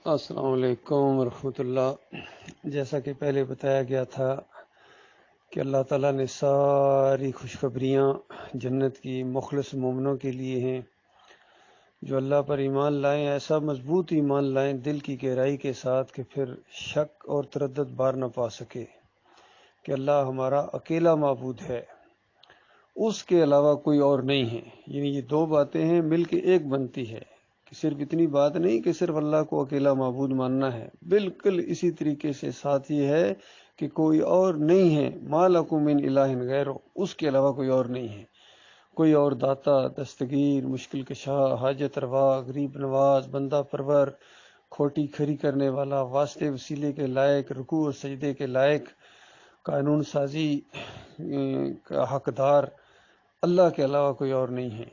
السلام علیکم ورحمۃ اللہ۔ جیسا کہ پہلے بتایا گیا تھا کہ اللہ تعالیٰ نے ساری خوشخبریاں جنت کی مخلص مومنوں کے لیے ہیں، جو اللہ پر ایمان لائیں، ایسا مضبوط ایمان لائیں دل کی گہرائی کے ساتھ کہ پھر شک اور تردد بار نہ پا سکے کہ اللہ ہمارا اکیلا معبود ہے، اس کے علاوہ کوئی اور نہیں ہے۔ یعنی یہ دو باتیں ہیں مل کے ایک بنتی ہے کہ صرف اتنی بات نہیں کہ صرف اللہ کو اکیلا معبود ماننا ہے، بالکل اسی طریقے سے ساتھ یہ ہے کہ کوئی اور نہیں ہے، ما لکم من الہ غیرہ، اس کے علاوہ کوئی اور نہیں ہے، کوئی اور داتا، دستگیر، مشکل کشا، حاجت روا، غریب نواز، بندہ پرور، کھوٹی کھری کرنے والا، واسطے وسیلے کے لائق، رکوع اور سجدے کے لائق، قانون سازی کا حقدار اللہ کے علاوہ کوئی اور نہیں ہے۔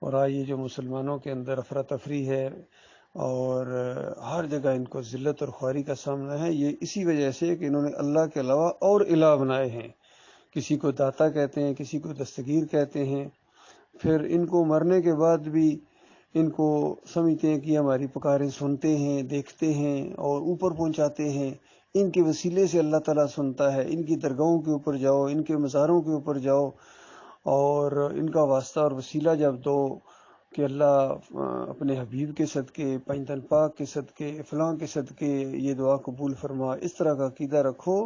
اور آئیے جو مسلمانوں کے اندر افراتفری ہے اور ہر جگہ ان کو ذلت اور خواری کا سامنا ہے، یہ اسی وجہ سے کہ انہوں نے اللہ کے علاوہ اور الہ بنائے ہیں۔ کسی کو داتا کہتے ہیں، کسی کو دستگیر کہتے ہیں، پھر ان کو مرنے کے بعد بھی ان کو سمجھتے ہیں کہ ہماری پکاریں سنتے ہیں، دیکھتے ہیں اور اوپر پہنچاتے ہیں، ان کے وسیلے سے اللہ تعالیٰ سنتا ہے، ان کی درگاہوں کے اوپر جاؤ، ان کے مزاروں کے اوپر جاؤ اور ان کا واسطہ اور وسیلہ جب دو کہ اللہ اپنے حبیب کے صدقے، پنجتن پاک کے صدقے، فلاں کے صدقے یہ دعا قبول فرما، اس طرح کا عقیدہ رکھو،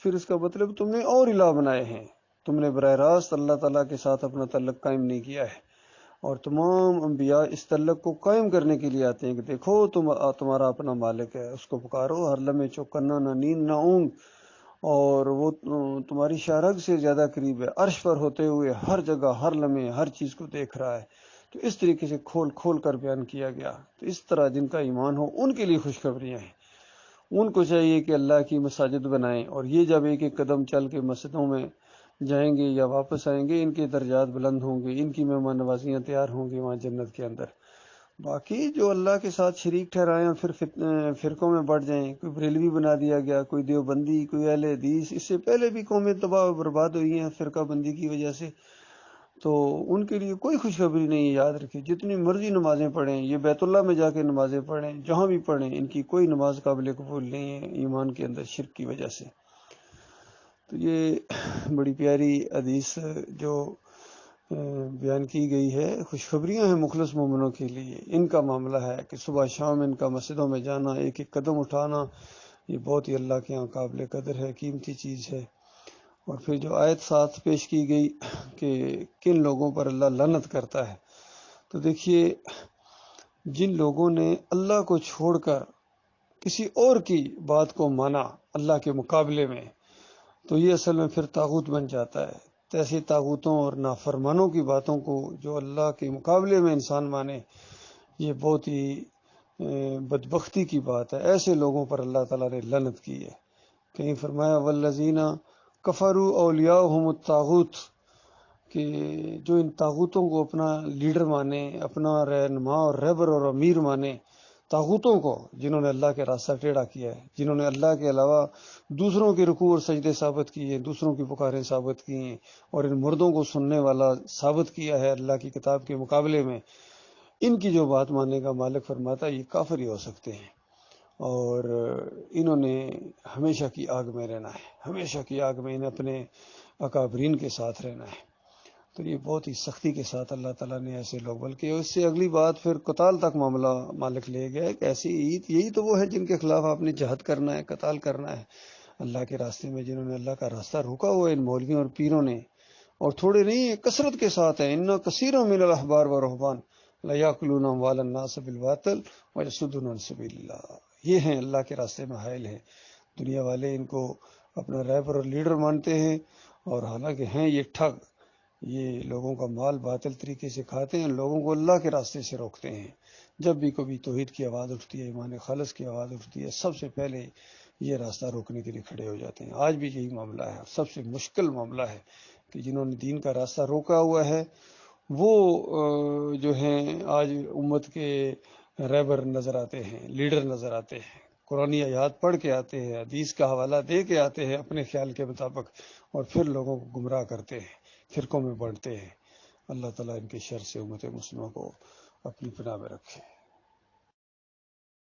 پھر اس کا مطلب تم نے اور الہ بنائے ہیں، تم نے براہ راست اللہ تعالیٰ کے ساتھ اپنا تعلق قائم نہیں کیا ہے۔ اور تمام انبیاء اس تعلق کو قائم کرنے کے لیے آتے ہیں کہ دیکھو تمہارا اپنا مالک ہے، اس کو پکارو، ہر لمحے چوکنا، نہ نیند نہ اونگ، اور وہ تمہاری شارگ سے زیادہ قریب ہے، عرش پر ہوتے ہوئے ہر جگہ ہر لمحے ہر چیز کو دیکھ رہا ہے۔ تو اس طریقے سے کھول کھول کر بیان کیا گیا۔ تو اس طرح جن کا ایمان ہو ان کے لیے خوشخبریاں ہیں، ان کو چاہیے کہ اللہ کی مساجد بنائیں، اور یہ جب ایک ایک قدم چل کے مسجدوں میں جائیں گے یا واپس آئیں گے، ان کے درجات بلند ہوں گے، ان کی مہمان نوازیاں تیار ہوں گی وہاں جنت کے اندر۔ باقی جو اللہ کے ساتھ شریک ٹھہرائیں اور پھر فرقوں میں بڑھ جائیں، کوئی بریلوی بنا دیا گیا، کوئی دیوبندی، کوئی اہل حدیث، اس سے پہلے بھی قومیں تباہ و برباد ہوئی ہیں فرقہ بندی کی وجہ سے، تو ان کے لیے کوئی خوشخبری نہیں ہے۔ یاد رکھیں جتنی مرضی نمازیں پڑھیں، یہ بیت اللہ میں جا کے نمازیں پڑھیں، جہاں بھی پڑھیں، ان کی کوئی نماز قابل قبول نہیں ہے ایمان کے اندر شرک کی وجہ سے۔ تو یہ بڑی پیاری حدیث جو بیان کی گئی ہے، خوشخبریاں ہیں مخلص مومنوں کے لیے۔ ان کا معاملہ ہے کہ صبح شام ان کا مسجدوں میں جانا، ایک ایک قدم اٹھانا، یہ بہت ہی اللہ کے یہاں قابل قدر ہے، قیمتی چیز ہے۔ اور پھر جو آیت ساتھ پیش کی گئی کہ کن لوگوں پر اللہ لعنت کرتا ہے، تو دیکھیے جن لوگوں نے اللہ کو چھوڑ کر کسی اور کی بات کو مانا اللہ کے مقابلے میں، تو یہ اصل میں پھر طاغوت بن جاتا ہے۔ تو ایسے طاغوتوں اور نافرمانوں کی باتوں کو جو اللہ کے مقابلے میں انسان مانے، یہ بہت ہی بدبختی کی بات ہے۔ ایسے لوگوں پر اللہ تعالیٰ نے لعنت کی ہے۔ کہیں فرمایا والذین کفروا اولیاءہم الطاغوت، کہ جو ان طاغوتوں کو اپنا لیڈر مانے، اپنا رہنما اور رہبر اور امیر مانے، طاغوتوں کو جنہوں نے اللہ کے راستہ ٹیڑھا کیا ہے، جنہوں نے اللہ کے علاوہ دوسروں کے رکوع اور سجدے ثابت کیے ہیں، دوسروں کی پکاریں ثابت کی ہیں، اور ان مردوں کو سننے والا ثابت کیا ہے اللہ کی کتاب کے مقابلے میں، ان کی جو بات ماننے کا مالک فرماتا ہے یہ کافر ہی ہو سکتے ہیں، اور انہوں نے ہمیشہ کی آگ میں رہنا ہے، ہمیشہ کی آگ میں انہیں اپنے اکابرین کے ساتھ رہنا ہے۔ تو یہ بہت ہی سختی کے ساتھ اللہ تعالیٰ نے ایسے لوگ، بلکہ اس سے اگلی بات پھر قتال تک معاملہ مالک لے گیا ہے کہ ایسی یہی تو وہ ہے جن کے خلاف آپ نے جہاد کرنا ہے، قتال کرنا ہے اللہ کے راستے میں، جنہوں نے اللہ کا راستہ روکا ہوا ہے ان مولویوں اور پیروں نے، اور تھوڑے نہیں ہیں، کثرت کے ساتھ ہیں۔ ان کثیر من الاحبار والرہبان لیاکلون اموال الناس بالباطل ویصدون عن سبیل اللہ، یہ ہیں اللہ کے راستے میں حائل ہیں۔ دنیا والے ان کو اپنا رہبر اور لیڈر مانتے ہیں، اور حالانکہ ہیں یہ ٹھگ، یہ لوگوں کا مال باطل طریقے سے کھاتے ہیں، لوگوں کو اللہ کے راستے سے روکتے ہیں۔ جب بھی کبھی توحید کی آواز اٹھتی ہے، ایمان خالص کی آواز اٹھتی ہے، سب سے پہلے یہ راستہ روکنے کے لیے کھڑے ہو جاتے ہیں۔ آج بھی یہی معاملہ ہے، سب سے مشکل معاملہ ہے کہ جنہوں نے دین کا راستہ روکا ہوا ہے وہ جو ہیں آج امت کے رہبر نظر آتے ہیں، لیڈر نظر آتے ہیں، قرآنی آیات پڑھ کے آتے ہیں، حدیث کا حوالہ دے کے آتے ہیں اپنے خیال کے مطابق، اور پھر لوگوں کو گمراہ کرتے ہیں، فرقوں میں بانٹتے ہیں۔ اللہ تعالیٰ ان کے شر سے امت مسلمہ کو اپنی پناہ میں رکھے۔